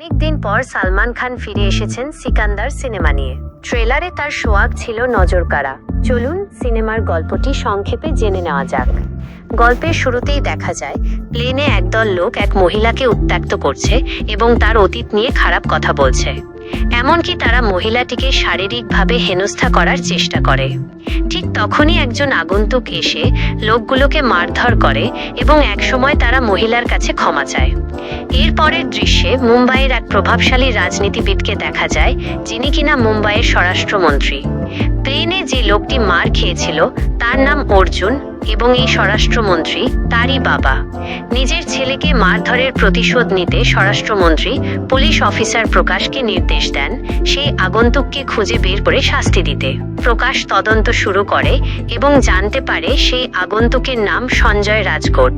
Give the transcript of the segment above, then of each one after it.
অনেকদিন পর সালমান খান ফিরে এসেছেন সিকান্দার সিনেমা নিয়ে। ট্রেলারে তার সোয়াগ ছিল নজরকাড়া। চলুন সিনেমার গল্পটি সংক্ষেপে জেনে নেওয়া যাক। গল্পের শুরুতেই দেখা যায় প্লেনে একদল লোক এক মহিলাকে উত্ত্যক্ত করছে এবং তার অতীত নিয়ে খারাপ কথা বলছে। এমনকি তারা মহিলাটিকে শারীরিকভাবে হেনস্থা করার চেষ্টা করে। ঠিক তখনই একজন আগন্তুক এসে লোকগুলোকে মারধর করে এবং একসময় তারা মহিলার কাছে ক্ষমা চায়। এরপরের দৃশ্যে মুম্বাইয়ের এক প্রভাবশালী রাজনীতিবিদকে দেখা যায়, যিনি কিনা মুম্বাইয়ের স্বরাষ্ট্রমন্ত্রী। প্লেনে যে লোকটি মার খেয়েছিল তার নাম অর্জুন এবং এই স্বরাষ্ট্রমন্ত্রী তারই বাবা। নিজের ছেলেকে মারধরের প্রতিশোধ নিতে স্বরাষ্ট্রমন্ত্রী পুলিশ অফিসার প্রকাশকে নির্দেশ দেন সেই আগন্তুককে খুঁজে বের করে শাস্তি দিতে। প্রকাশ তদন্ত শুরু করে এবং জানতে পারে সেই আগন্তুকের নাম সঞ্জয় রাজকোট।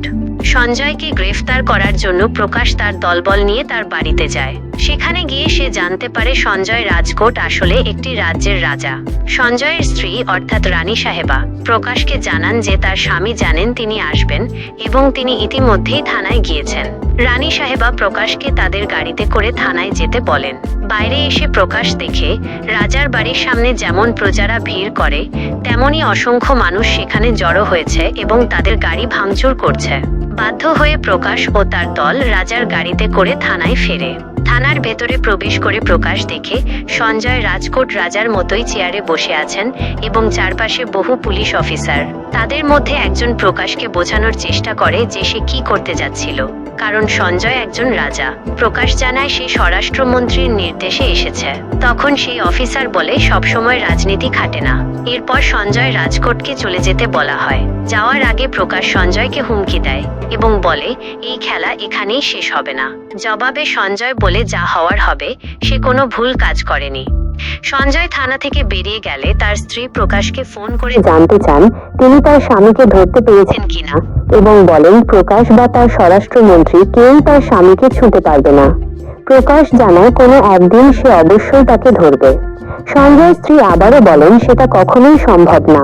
সঞ্জয়কে গ্রেফতার করার জন্য প্রকাশ তার দলবল নিয়ে তার বাড়িতে যায়। সেখানে গিয়ে সে জানতে পারে সঞ্জয় রাজকোট আসলে একটি রাজ্যের রাজা। সঞ্জয়ের স্ত্রী অর্থাৎ রানী সাহেবা প্রকাশকে জানান যে তার স্বামী জানেন তিনি আসবেন এবং তিনি ইতিমধ্যেই থানায় গিয়েছেন। রানী সাহেবা প্রকাশকে তাদের গাড়িতে করে থানায় যেতে বলেন। বাইরে এসে প্রকাশ দেখে রাজার বাড়ির সামনে যেমন প্রজারা ভিড় করে তেমনি অসংখ্য মানুষ সেখানে জড়ো হয়েছে এবং তাদের গাড়ি ভাঙচুর করছে। বাধ্য হয়ে প্রকাশ ও তার দল রাজার গাড়িতে করে থানায় ফেরে। থানার ভেতরে প্রবেশ করে প্রকাশ দেখে সঞ্জয় রাজকোট রাজার মতোই চেয়ারে বসে আছেন এবং চারপাশে বহু পুলিশ অফিসার। তাদের মধ্যে একজন প্রকাশকে বোঝানোর চেষ্টা করে যে সে কি করতে যাচ্ছিল, কারণ সঞ্জয় একজন রাজা। প্রকাশ জানায় সে স্বরাষ্ট্রমন্ত্রীর নির্দেশে এসেছে। তখন সেই অফিসার বলে সবসময় রাজনীতি খাটে না। এরপর সঞ্জয় রাজকোটকে চলে যেতে বলা হয়। যাওয়ার আগে প্রকাশ সঞ্জয়কে হুমকি দেয় এবং বলে এই খেলা এখানেই শেষ হবে না। জবাবে সঞ্জয় বলে যা হওয়ার হবে, সে কোনো ভুল কাজ করেনি। সঞ্জয় থানা থেকে বেরিয়ে গেলে তার স্ত্রী প্রকাশকে ফোন করে জানতে চান তিনি তার স্বামীকে ধরতে পেরেছেন কিনা এবং বলেন প্রকাশ বা তার স্বরাষ্ট্রমন্ত্রী কেউই তার স্বামীকে ছুঁতে পারবে না। প্রকাশ জানায় কোনো একদিন সে অবশ্যই তাকে ধরবে। সঞ্জয়ের স্ত্রী আবারও বলেন সেটা কখনোই সম্ভব না।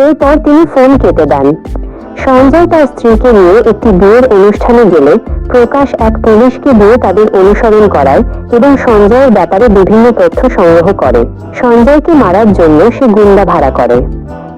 এরপর তিনি ফোন কেটে দেন। সঞ্জয় তার স্ত্রীকে নিয়ে একটি বিয়ের অনুষ্ঠানে গেলে প্রকাশ এক পুলিশকে দিয়ে তাদের অনুসরণ করায় এবং সঞ্জয়ের ব্যাপারে বিভিন্ন তথ্য সংগ্রহ করে। সঞ্জয়কে মারার জন্য সে গুন্ডা ভাড়া করে।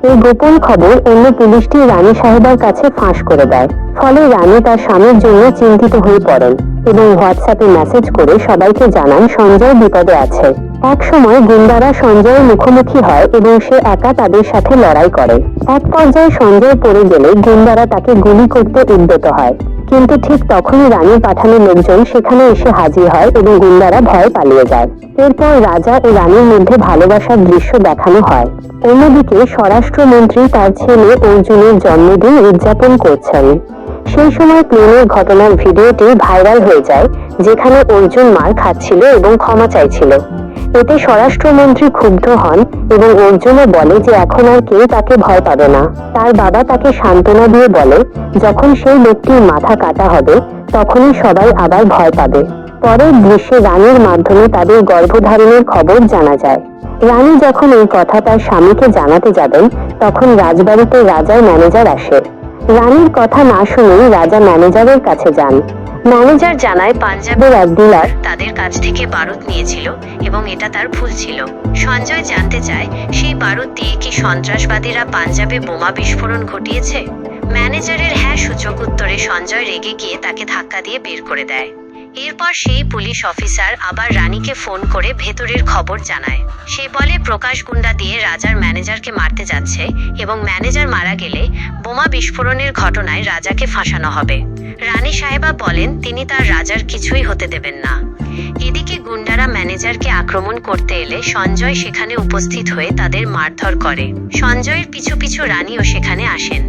এই গোপন খবর অন্য পুলিশটি রানী সাহেবার কাছে ফাঁস করে দেয়। ফলে রানী তার স্বামীর জন্য চিন্তিত হয়ে পড়েন এবং হোয়াটসঅ্যাপে মেসেজ করে সবাইকে জানান সঞ্জয় বিপদে আছে। এক সময় গুন্ডারা সঞ্জয়ের মুখোমুখি হয় এবং সে একা তাদের সাথে লড়াই করে। এক পর্যায়ে সঞ্জয় পড়ে গেলে গুন্ডারা তাকে গুলি করতে উদ্যত হয়, কিন্তু ঠিক তখনই রানীর পাঠানো লোকজন সেখানে এসে হাজির হয় এবং গুন্ডারা ভয়ে পালিয়ে যায়। এরপর রাজা ও রানীর মধ্যে ভালোবাসার দৃশ্য দেখানো হয়। অন্যদিকে স্বরাষ্ট্রমন্ত্রী তার ছেলে অর্জুনের জন্মদিন উদযাপন করছেন। সেই সময় প্লেনের ঘটনার ভিডিওটি ভাইরাল হয়ে যায়, যেখানে অর্জুন মার খাচ্ছিল এবং ক্ষমা চাইছিল। এতে স্বরাষ্ট্রমন্ত্রী ক্ষুব্ধ হন এবং অর্জুনও বলে যে এখন আর কেউ তাকে ভয় পাবে না। তার বাবা তাকে সান্ত্বনা দিয়ে বলে যখন সেই লোকটির মাথা কাটা হবে তখনই সবাই আবার ভয় পাবে। পরের দৃশ্যে রানীর মাধ্যমে তাদের গর্ভধারণের খবর জানা যায়। রানী যখন এই কথা তার স্বামীকে জানাতে যাবেন তখন রাজবাড়িতে রাজার ম্যানেজার আসে। রানীর কথা না শুনেই রাজা ম্যানেজারের কাছে যান। ম্যানেজার জানায় পাঞ্জাবের এক ডিলার তাদের কাছ থেকে বারুদ নিয়েছিল এবং এটা তার ভুল ছিল। সঞ্জয় জানতে চায় সেই বারুদ দিয়ে কি সন্ত্রাসবাদীরা পাঞ্জাবে বোমা বিস্ফোরণ ঘটিয়েছে। ম্যানেজারের হ্যাঁ সূচক উত্তরে সঞ্জয় রেগে গিয়ে তাকে ধাক্কা দিয়ে বের করে দেয়। এরপর সেই পুলিশ অফিসার আবার রানীকে ফোন করে ভেতরের খবর জানায়। সে বলে প্রকাশ গুন্ডা দিয়ে রাজার ম্যানেজারকে মারতে যাচ্ছে এবং ম্যানেজার মারা গেলে বোমা বিস্ফোরণের ঘটনায় রাজাকে ফাঁসানো হবে। রানী সাহেবা বলেন তিনি তার রাজার কিছুই হতে দেবেন না। এদিকে গুন্ডারা ম্যানেজারকে আক্রমণ করতে এলে সঞ্জয় সেখানে উপস্থিত হয়ে তাদের মারধর করে। সঞ্জয়ের পিছু পিছু রানীও সেখানে আসেন।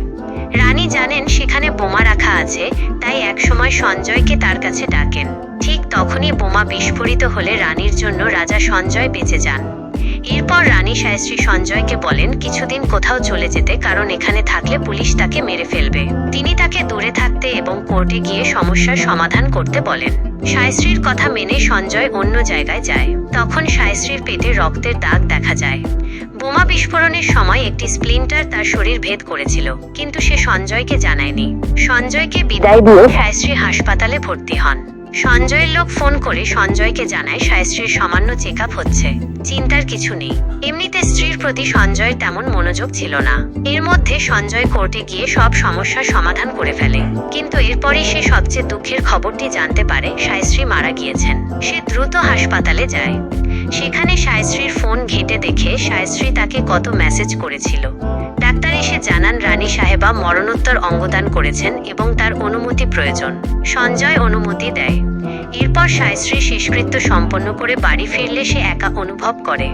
রানী জানেন সেখানে বোমা রাখা আছে, তাই একসময় সঞ্জয়কে তার কাছে ডাকেন। ঠিক তখনই বোমা বিস্ফোরিত হলে রানীর জন্য রাজা সঞ্জয় বেঁচে যান। এরপর রানী শায়স্ত্রী সঞ্জয়কে বলেন কিছুদিন কোথাও চলে যেতে, কারণ এখানে থাকলে পুলিশ তাকে মেরে ফেলবে। তিনি তাকে দূরে থাকতে এবং কোর্টে গিয়ে সমস্যার সমাধান করতে বলেন। শায়স্ত্রীর কথা মেনে সঞ্জয় অন্য জায়গায় যায়। তখন শায়স্ত্রীর পেটে রক্তের দাগ দেখা যায়। বোমা বিস্ফোরণের সময় একটি স্প্লিন্টার তার শরীর ভেদ করেছিল, কিন্তু সে সঞ্জয়কে জানায়নি। সঞ্জয়কে বিদায় দিয়ে শায়স্ত্রী হাসপাতালে ভর্তি হন। সঞ্জয়ের লোক ফোন করে সঞ্জয়কে জানায় সায়শ্রীর সামান্য চেক আপ হচ্ছে, চিন্তার কিছু নেই। এমনিতে স্ত্রীর প্রতি সঞ্জয়ের তেমন মনোযোগ ছিল না। এর মধ্যে সঞ্জয় কোর্টে গিয়ে সব সমস্যার সমাধান করে ফেলে, কিন্তু এরপরই সে সবচেয়ে দুঃখের খবরটি জানতে পারে সায়শ্রী মারা গিয়েছেন। সে দ্রুত হাসপাতালে যায়। সেখানে সায়শ্রীর ফোন ঘেঁটে দেখে সায়শ্রী তাকে কত মেসেজ করেছিল। ডাক্তার এসে জানান রানী সাহেবা মরণোত্তর অঙ্গদান করেছেন এবং তার অনুমতি প্রয়োজন। সঞ্জয় অনুমতি দেয়। এরপর সায়শ্রী শেষকৃত্য সম্পন্ন করে বাড়ি ফিরলে সে একা অনুভব করে।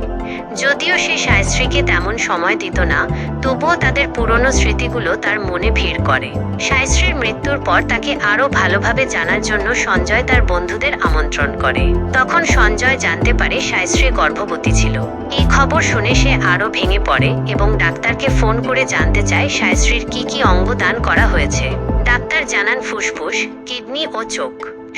যদিও সে সায়শ্রীকে তেমন সময় দিত না, তবুও তাদের পুরনো স্মৃতিগুলো তার মনে ভিড় করে। সায়শ্রীর মৃত্যুর পর তাকে আরো ভালোভাবে জানার জন্য সঞ্জয় তার বন্ধুদের আমন্ত্রণ করে। তখন সঞ্জয় জানতে পারে সায়শ্রী গর্ভবতী ছিল। এই খবর শুনে সে আরো ভেঙে পড়ে এবং ডাক্তারকে ফোন করে জানতে চায় সায়শ্রীর কি কি অঙ্গ দান করা হয়েছে। ডাক্তার জানান ফুসফুস, কিডনি ও চোখ।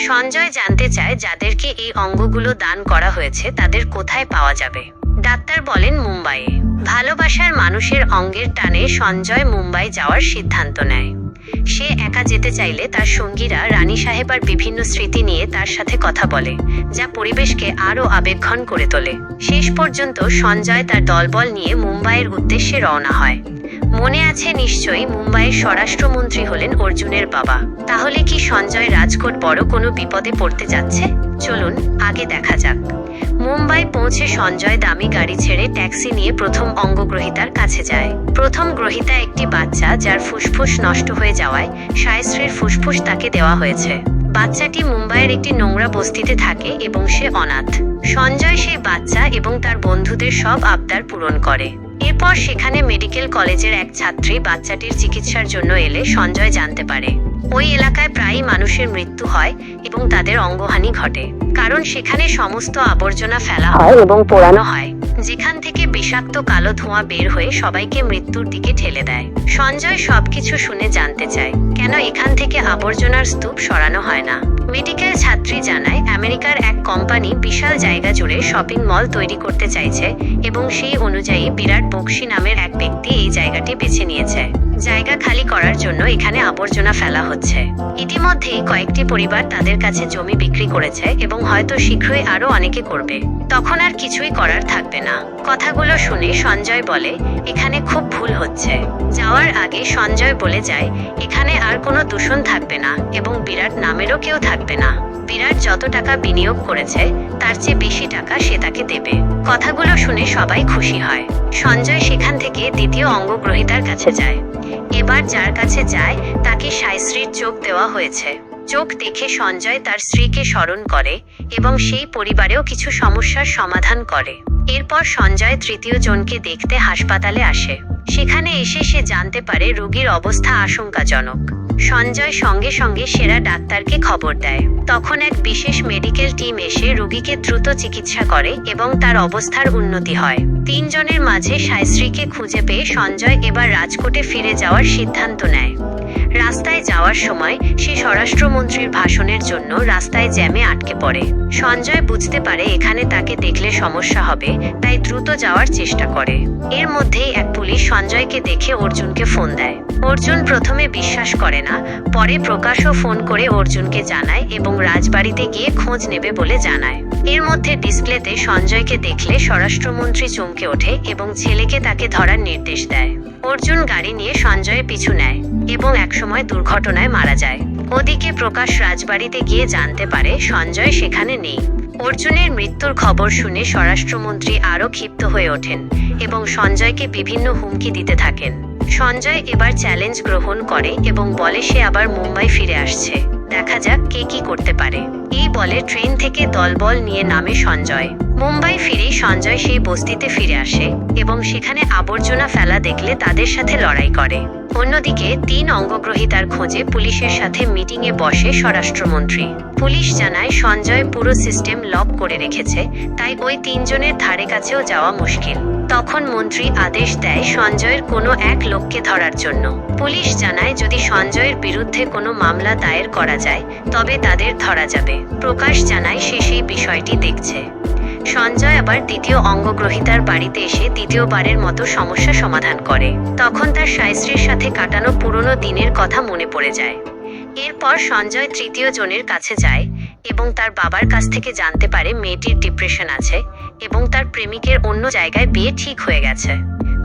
সঞ্জয় জানতে চায় যাদেরকে এই অঙ্গগুলো দান করা হয়েছে তাদের কোথায় পাওয়া যাবে। ডাক্তার বলেন মুম্বাইয়ে। ভালোবাসার মানুষের অঙ্গের টানে সঞ্জয় মুম্বাই যাওয়ার সিদ্ধান্ত নেয়। সে একা যেতে চাইলে তার সঙ্গীরা রানী সাহেবার বিভিন্ন স্মৃতি নিয়ে তার সাথে কথা বলে, যা পরিবেশকে আরও আবেগঘন করে তোলে। শেষ পর্যন্ত সঞ্জয় তার দলবল নিয়ে মুম্বাইয়ের উদ্দেশ্যে রওনা হয়। মনে আছে নিশ্চয়ই, মুম্বাইয়ের স্বরাষ্ট্রমন্ত্রী হলেন অর্জুনের বাবা। তাহলে কি সঞ্জয় রাজকোট বড় কোনো বিপদে পড়তে যাচ্ছে? চলুন আগে দেখা যাক। মুম্বাই পৌঁছে সঞ্জয় দামি গাড়ি ছেড়ে ট্যাক্সি নিয়ে প্রথম অঙ্গগ্রহীতার কাছে যায়। প্রথম গ্রহীতা একটি বাচ্চা, যার ফুসফুস নষ্ট হয়ে যাওয়ায় সায়শ্রীর ফুসফুস তাকে দেওয়া হয়েছে। বাচ্চাটি মুম্বাইয়ের একটি নোংরা বস্তিতে থাকে এবং সে অনাথ। সঞ্জয় সেই বাচ্চা এবং তার বন্ধুদের সব আবদার পূরণ করে। এরপর সেখানে মেডিকেল কলেজের এক ছাত্রী বাচ্চাটির চিকিৎসার জন্য এলে সঞ্জয় জানতে পারে ওই এলাকায় প্রায়ই মানুষের মৃত্যু হয় এবং তাদের অঙ্গহানি ঘটে, কারণ সেখানে সমস্ত আবর্জনা ফেলা হয় এবং পোড়ানো হয়, যেখান থেকে বিষাক্ত কালো ধোঁয়া বের হয়ে সবাইকে মৃত্যুর দিকে ঠেলে দেয়। সঞ্জয় সবকিছু শুনে জানতে চায় কেন এখান থেকে আবর্জনার স্তূপ সরানো হয় না। মেডিকেল ছাত্রী জানায় আমেরিকার এক কোম্পানি বিশাল জায়গা জুড়ে শপিং মল তৈরি করতে চাইছে এবং সেই অনুযায়ী বিরাট বক্সি নামের এক ব্যক্তি এই জায়গাটি বেছে নিয়েছে। জায়গা খালি করার জন্য এখানে আবর্জনা ফেলা হচ্ছে। ইতিমধ্যেই কয়েকটি পরিবার তাদের কাছে জমি বিক্রি করেছে এবং হয়তো শীঘ্রই আরো অনেকে করবে। তখন আর কিছুই করার থাকবে না। কথাগুলো শুনে সঞ্জয় বলে এখানে খুব ভুল হচ্ছে। যাওয়ার আগে সঞ্জয় বলে যায় এখানে আর কোনো দূষণ থাকবে না এবং বিরাট নামেরও কেউ থাকবে না। বিরাট যত টাকা বিনিয়োগ করেছে তার চেয়ে বেশি টাকা সে তাকে দেবে। কথাগুলো শুনে সবাই খুশি হয়। সঞ্জয় সেখান থেকে দ্বিতীয় অঙ্গগ্রহীতার কাছে যায়। এবার যার কাছে যায় তাকে সায়শ্রীর চোখ দেওয়া হয়েছে। চোখ দেখে সঞ্জয় তার স্ত্রীকে স্মরণ করে এবং সেই পরিবারেও কিছু সমস্যার সমাধান করে। এরপর সঞ্জয় তৃতীয় জনকে দেখতে হাসপাতালে আসে। সেখানে এসে সে জানতে পারে রোগীর অবস্থা আশঙ্কাজনক। সঞ্জয় সঙ্গে সঙ্গে সেরা ডাক্তারকে খবর দেয়। তখন এক বিশেষ মেডিকেল টিম এসে রোগীকে দ্রুত চিকিৎসা করে এবং তার অবস্থার উন্নতি হয়। তিনজনের মাঝে সায়শ্রীকে খুঁজে পেয়ে সঞ্জয় এবার রাজকোটে ফিরে যাওয়ার সিদ্ধান্ত নেয়। রাস্তায় যাওয়ার সময় সে স্বরাষ্ট্রমন্ত্রীর ভাষণের জন্য রাস্তায় জ্যামে আটকে পড়ে। সঞ্জয় বুঝতে পারে এখানে তাকে দেখলে সমস্যা হবে, তাই দ্রুত যাওয়ার চেষ্টা করে। এর মধ্যেই এক পুলিশ সঞ্জয়কে দেখে অর্জুনকে ফোন দেয়। অর্জুন প্রথমে বিশ্বাস করে না, পরে প্রকাশও ফোন করে অর্জুনকে জানায় এবং রাজবাড়িতে গিয়ে খোঁজ নেবে বলে জানায়। এর মধ্যে ডিসপ্লেতে সঞ্জয়কে দেখলে স্বরাষ্ট্রমন্ত্রী চমকে ওঠে এবং ছেলেকে তাকে ধরার নির্দেশ দেয়। অর্জুন গাড়ি নিয়ে সঞ্জয়ের পিছু নেয় এবং একসময় দুর্ঘটনায় মারা যায়। ওদিকে প্রকাশ রাজবাড়িতে গিয়ে জানতে পারে সঞ্জয় সেখানে নেই। অর্জুনের মৃত্যুর খবর শুনে স্বরাষ্ট্রমন্ত্রী আরও ক্ষিপ্ত হয়ে ওঠেন এবং সঞ্জয়কে বিভিন্ন হুমকি দিতে থাকেন। সঞ্জয় এবার চ্যালেঞ্জ গ্রহণ করে এবং বলে সে আবার মুম্বাই ফিরে আসছে, দেখা যাক কে কি করতে পারে। এই বলে ট্রেন থেকে দলবল নিয়ে নামে সঞ্জয়। মুম্বাই ফিরে সঞ্জয় সেই বস্তিতে ফিরে আসে এবং সেখানে আবর্জনা ফেলা দেখলে তাদের সাথে লড়াই করে। অন্যদিকে তিন অঙ্গগ্রহীতার খোঁজে পুলিশের সাথে মিটিংয়ে বসে স্বরাষ্ট্রমন্ত্রী। পুলিশ জানায় সঞ্জয় পুরো সিস্টেম লক করে রেখেছে, তাই ওই তিনজনের ধারে কাছেও যাওয়া মুশকিল। তখন মন্ত্রী আদেশ দেয় সঞ্জয়ের কোনো এক লোককে ধরার জন্য। পুলিশ জানায় যদি সঞ্জয়ের বিরুদ্ধে কোনো মামলা দায়ের করা যায় তবে তাদের ধরা যাবে। প্রকাশ জানায় সে সেই বিষয়টি দেখছে। সঞ্জয় আবার দ্বিতীয় অঙ্গগ্রহীতার বাড়িতে এসে দ্বিতীয়বারের মতো সমস্যা সমাধান করে। তখন তার সায়শ্রীর সাথে কাটানো পুরনো দিনের কথা মনে পড়ে যায়। এরপর সঞ্জয় তৃতীয় জনের কাছে যায় এবং তার বাবার কাছ থেকে জানতে পারে মেয়েটির ডিপ্রেশন আছে এবং তার প্রেমিকের অন্য জায়গায় বিয়ে ঠিক হয়ে গেছে।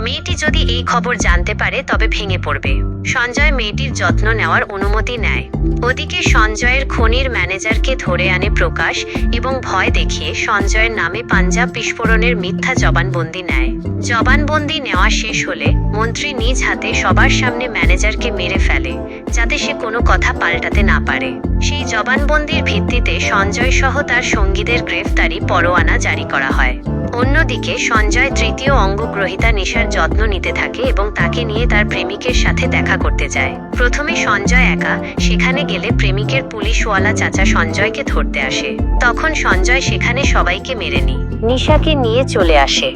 মেয়েটি যদি এই খবর জানতে পারে তবে ভেঙে পড়বে। সঞ্জয় মেয়েটির যত্ন নেওয়ার অনুমতি নেয়। ওদিকে সঞ্জয়ের খনির ম্যানেজারকে ধরে আনে প্রকাশ এবং ভয় দেখিয়ে সঞ্জয়ের নামে পাঞ্জাব বিস্ফোরণের মিথ্যা জবানবন্দি নেয়। জবানবন্দি নেওয়া শেষ হলে মন্ত্রী নিজ হাতে সবার সামনে ম্যানেজারকে মেরে ফেলে, যাতে সে কোনো কথা পাল্টাতে না পারে। সেই জবানবন্দির ভিত্তিতে সঞ্জয় সহ তার সঙ্গীদের গ্রেফতারি পরোয়ানা জারি করা হয়। অন্যদিকে সঞ্জয় তৃতীয় অঙ্গগ্রহীতা নিশার যত্ন নিতে থাকে এবং তাকে নিয়ে তার প্রেমিকের সাথে দেখা করতে যায়। প্রথমে সঞ্জয় একা, সেখানে গেলে প্রেমিকের পুলিশওয়ালা চাচা সঞ্জয়কে ধরতে আসে। তখন সঞ্জয় সেখানে সবাইকে মেরে নিশাকে নিয়ে চলে আসে।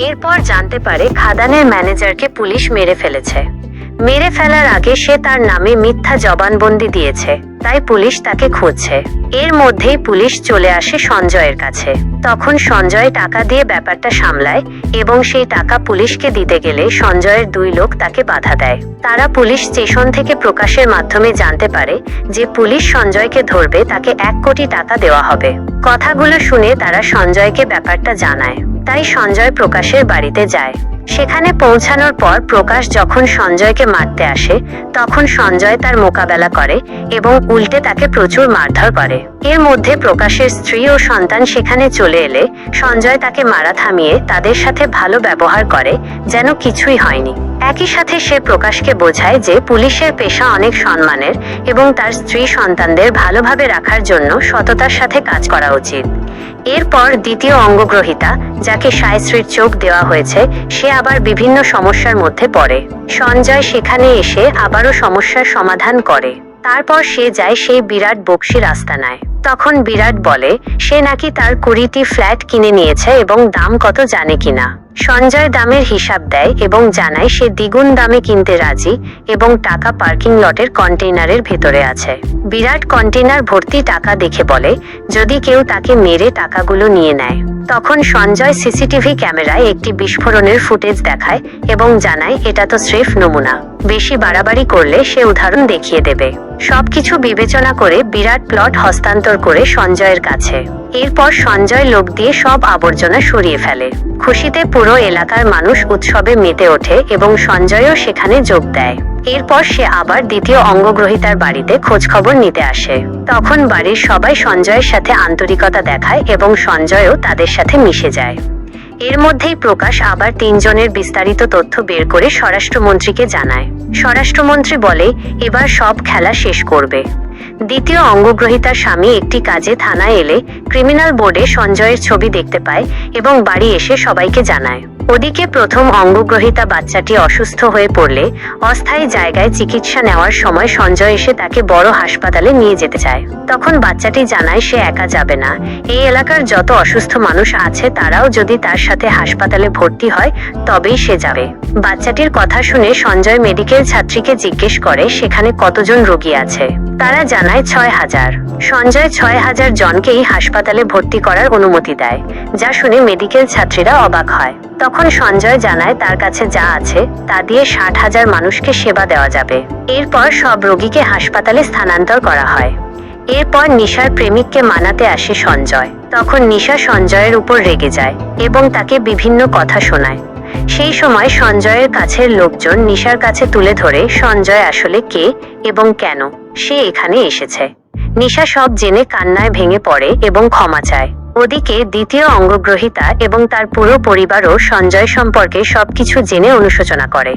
এরপর জানতে পারে খাদানের ম্যানেজারকে পুলিশ মেরে ফেলেছে। মেরে ফেলার আগে সে তার নামে মিথ্যা জবানবন্দি দিয়েছে, তাই পুলিশ তাকে খুঁজছে। এর মধ্যেই পুলিশ চলে আসে সঞ্জয়ের কাছে। তখন সঞ্জয় টাকা দিয়ে ব্যাপারটা সামলায় এবং সেই টাকা পুলিশকে দিতে গেলে সঞ্জয়ের 2 লোক তাকে বাধা দেয়। তারা পুলিশ স্টেশন থেকে প্রকাশের মাধ্যমে জানতে পারে যে পুলিশ সঞ্জয়কে ধরবে তাকে 1 কোটি টাকা দেওয়া হবে। কথাগুলো শুনে তারা সঞ্জয়কে ব্যাপারটা জানায়, তাই সঞ্জয় প্রকাশের বাড়িতে যায়। সেখানে পৌঁছানোর পর প্রকাশ যখন সঞ্জয়কে মারতে আসে তখন সঞ্জয় তার মোকাবেলা করে এবং উল্টে তাকে প্রচুর মারধর করে। এর মধ্যে প্রকাশের স্ত্রী ও সন্তান সেখানে চলে এলে সঞ্জয় তাকে মারা থামিয়ে তাদের সাথে ভালো ব্যবহার করে, যেন কিছুই হয়নি। একই সাথে সে প্রকাশকে বোঝায় যে পুলিশের পেশা অনেক সম্মানের এবং তার স্ত্রী সন্তানদের ভালোভাবে রাখার জন্য সততার সাথে কাজ করা উচিত। এরপর দ্বিতীয় অঙ্গগ্রহীতা, যাকে সায়শ্রীর চোখ দেওয়া হয়েছে, সে আবার বিভিন্ন সমস্যার মধ্যে পড়ে। সঞ্জয় সেখানে এসে আবারও সমস্যার সমাধান করে। তারপর সে যায় সেই বিরাট বক্সির আস্তানায়। তখন বিরাট বলে সে নাকি তার 20টি ফ্ল্যাট কিনে নিয়েছে এবং দাম কত জানে কিনা। সঞ্জয় দামের হিসাব দেয় এবং জানায় সে দ্বিগুণ দামে কিনতে রাজি এবং টাকা পার্কিং লটের কন্টেইনারের ভেতরে আছে। বিরাট কন্টেইনার ভর্তি টাকা দেখে বলে যদি কেউ তাকে মেরে টাকাগুলো নিয়ে নেয়। তখন সঞ্জয় সিসিটিভি ক্যামেরায় একটি বিস্ফোরণের ফুটেজ দেখায় এবং জানায় এটা তো স্রেফ নমুনা, বেশি বাড়াবাড়ি করলে সে উদাহরণ দেখিয়ে দেবে। সবকিছু বিবেচনা করে বিরাট প্লট হস্তান্তর করে সঞ্জয়ের কাছে। এরপর সঞ্জয় লোক দিয়ে সব আবর্জনা সরিয়ে ফেলে। খুশিতে পুরো এলাকার মানুষ উৎসবে মেতে ওঠে এবং সঞ্জয়ও সেখানে যোগ দেয়। এরপর সে আবার দ্বিতীয় অঙ্গগ্রহীতার বাড়িতে খোঁজখবর নিতে আসে। তখন বাড়ির সবাই সঞ্জয়ের সাথে আন্তরিকতা দেখায় এবং সঞ্জয়ও তাদের সাথে মিশে যায়। এর মধ্যেই প্রকাশ আবার 3 জনের বিস্তারিত তথ্য বের করে স্বরাষ্ট্রমন্ত্রীকে জানায়। স্বরাষ্ট্রমন্ত্রী বলে এবার সব খেলা শেষ করবে। দ্বিতীয় অঙ্গগ্রহীতার স্বামী একটি কাজে থানায় এলে ক্রিমিনাল বোর্ডে সঞ্জয়ের ছবি দেখতে পায় এবং বাড়ি এসে সবাইকে জানায়। ওদিকে প্রথম অঙ্গগ্রহীতা বাচ্চাটি অসুস্থ হয়ে পড়লে অস্থায়ী জায়গায় চিকিৎসা নেওয়ার সময় সঞ্জয় এসে তাকে বড় হাসপাতালে নিয়ে যেতে চায়। তখন বাচ্চাটি জানায় সে একা যাবে না, এই এলাকার যত অসুস্থ মানুষ আছে তারাও যদি তার সাথে হাসপাতালে ভর্তি হয় তবেই সে যাবে। বাচ্চাটির কথা শুনে সঞ্জয় মেডিকেল ছাত্রীকে জিজ্ঞেস করে সেখানে কতজন রোগী আছে। তারা জানায় 6000। সঞ্জয় 6000 জনকেই হাসপাতালে ভর্তি করার অনুমতি দেয়, যা শুনে মেডিকেল ছাত্রীরা অবাক হয়। তখন সঞ্জয় জানায় তার কাছে যা আছে তা দিয়ে 60,000 মানুষকে সেবা দেওয়া যাবে। এরপর সব রোগীকে হাসপাতালে স্থানান্তর করা হয়। এরপর নিশার প্রেমিককে মানাতে আসে সঞ্জয়। তখন নিশা সঞ্জয়ের উপর রেগে যায় এবং তাকে বিভিন্ন কথা শোনায়। সেই সময় সঞ্জয়ের কাছের লোকজন নিশার কাছে তুলে ধরে সঞ্জয় আসলে কে এবং কেন সে এখানে এসেছে। নিশা সব জেনে কান্নায় ভেঙে পড়ে এবং ক্ষমা চায়। ওদিকে দ্বিতীয় অঙ্গগ্রহীতা এবং তার পুরো পরিবারও সঞ্জয় সম্পর্কে সবকিছু জেনে অনুশোচনা করে,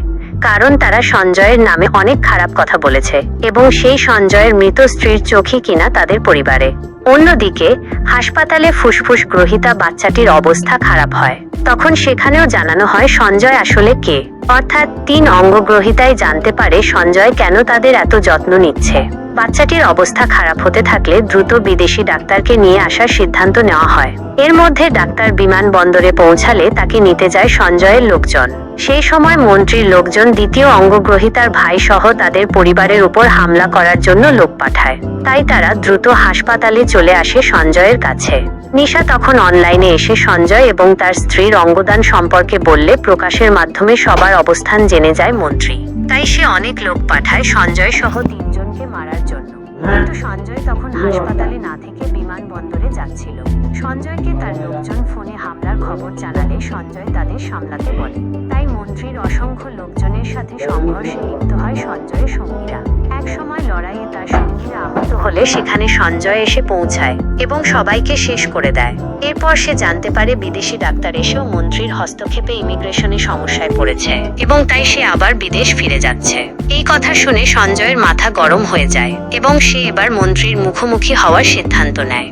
কারণ তারা সঞ্জয়ের নামে অনেক খারাপ কথা বলেছে এবং সেই সঞ্জয়ের মৃত স্ত্রীর চোখই কিনা তাদের পরিবারে। অন্যদিকে হাসপাতালে ফুসফুস গ্রহীতা বাচ্চাটির অবস্থা খারাপ হয়। তখন সেখানেও জানানো হয় সঞ্জয় আসলে কে, অর্থাৎ 3 অঙ্গগ্রহীতাই জানতে পারে সঞ্জয় কেন তাদের এত যত্ন নিচ্ছে। বাচ্চাটির অবস্থা খারাপ হতে থাকলে দ্রুত বিদেশি ডাক্তারকে নিয়ে আসার সিদ্ধান্ত নেওয়া হয়। এর মধ্যে ডাক্তার বিমানবন্দরে পৌঁছালে তাকে নিতে যায় সঞ্জয়ের লোকজন। সেই সময় মন্ত্রীর লোকজন দ্বিতীয় অঙ্গগ্রহীতার ভাই সহ তাদের পরিবারের উপর হামলা করার জন্য লোক পাঠায়, তাই তারা দ্রুত হাসপাতালে চলে আসে সঞ্জয়ের কাছে। নিশা তখন অনলাইনে এসে সঞ্জয় এবং তার স্ত্রীর অঙ্গদান সম্পর্কে বললে প্রকাশের মাধ্যমে সবার অবস্থান জেনে যায় মন্ত্রী, তাই সে অনেক লোক পাঠায় সঞ্জয় সহ 3 জনকে মারার জন্য। কিন্তু সঞ্জয় তখন হাসপাতালে না থেকে বিমানবন্দরে যাচ্ছিল। সঞ্জয়কে তার লোকজন ফোনে হামলার খবর জানালে সঞ্জয় তাদের সামলাতে বলে। তাই মন্ত্রীর অসংখ্য লোকজনের সাথে সংঘর্ষে লিপ্ত হয় সঞ্জয়ের সঙ্গীরা। এক সময় লড়াইয়ে তার সঙ্গীরা আহত হলে সেখানে সঞ্জয় এসে পৌঁছায় এবং সবাইকে শেষ করে দেয়। এরপর সে জানতে পারে বিদেশি ডাক্তার এসেও মন্ত্রীর হস্তক্ষেপে ইমিগ্রেশনে সমস্যায় পড়েছে এবং তাই সে আবার বিদেশ ফিরে যাচ্ছে। এই কথা শুনে সঞ্জয়ের মাথা গরম হয়ে যায় এবং সে এবার মন্ত্রীর মুখোমুখি হওয়ার সিদ্ধান্ত নেয়।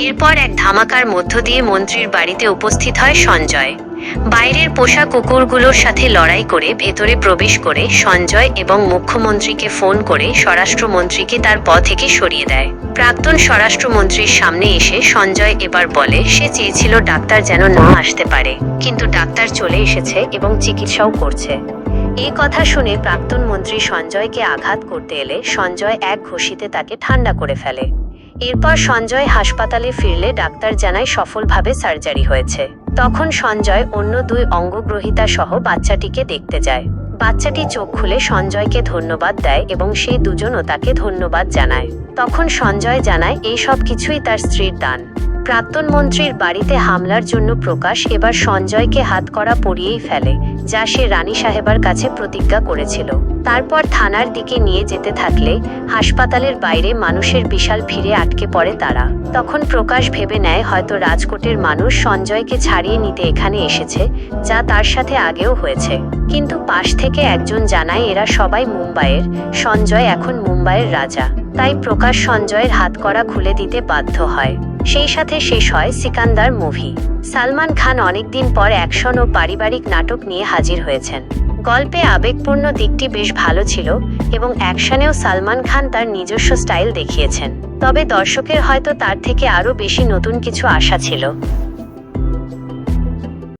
এরপর এক ধামাকার মধ্য দিয়ে মন্ত্রীর বাড়িতে উপস্থিত হয় সঞ্জয়। বাইরের পোষা কুকুরগুলোর সাথে লড়াই করে ভেতরে প্রবেশ করে সঞ্জয় এবং মুখ্যমন্ত্রীকে ফোন করে স্বরাষ্ট্রমন্ত্রীকে তার পদ থেকে সরিয়ে দেয়। প্রাক্তন স্বরাষ্ট্রমন্ত্রীর সামনে এসে সঞ্জয় এবার বলে সে চেয়েছিল ডাক্তার যেন না আসতে পারে, কিন্তু ডাক্তার চলে এসেছে এবং চিকিৎসাও করছে। এই কথা শুনে প্রাক্তন মন্ত্রী সঞ্জয়কে আঘাত করতে এলে সঞ্জয় এক ঘুষিতে তাকে ঠান্ডা করে ফেলে। এরপর সঞ্জয় হাসপাতালে ফিরলে ডাক্তার জানায় সফলভাবে সার্জারি হয়েছে। তখন সঞ্জয় অন্য দুই অঙ্গগ্রহীতা সহ বাচ্চাটিকে দেখতে যায়। বাচ্চাটি চোখ খুলে সঞ্জয়কে ধন্যবাদ দেয় এবং সেই দুজনও তাকে ধন্যবাদ জানায়। তখন সঞ্জয় জানায় এই সব কিছুই তার স্ত্রীর দান। প্রাক্তন মন্ত্রীর বাড়িতে হামলার জন্য প্রকাশ এবার সঞ্জয়কে হাতকড়া পরিয়েই ফেলে, যা সে রানী সাহেবার কাছে প্রতিজ্ঞা করেছিল। তারপর থানার দিকে নিয়ে যেতে থাকলে হাসপাতালের বাইরে মানুষের বিশাল ভিড়ে আটকে পড়ে তারা। তখন প্রকাশ ভেবে নেয় হয়তো রাজকোটের মানুষ সঞ্জয়কে ছাড়িয়ে নিতে এখানে এসেছে, যা তার সাথে আগেও হয়েছে। কিন্তু পাশ থেকে একজন জানায় এরা সবাই মুম্বাইয়ের, সঞ্জয় এখন মুম্বাইয়ের রাজা। তাই প্রকাশ সঞ্জয়ের হাতকড়া খুলে দিতে বাধ্য হয়। সেই সাথে শেষ হয় সিকান্দার মুভি। সালমান খান অনেকদিন পর অ্যাকশন ও পারিবারিক নাটক নিয়ে হাজির হয়েছেন। গল্পে আবেগপূর্ণ দিকটি বেশ ভালো ছিল এবং অ্যাকশনেও সালমান খান তার নিজস্ব স্টাইল দেখিয়েছেন। তবে দর্শকের হয়তো তার থেকে আরও বেশি নতুন কিছু আশা ছিল।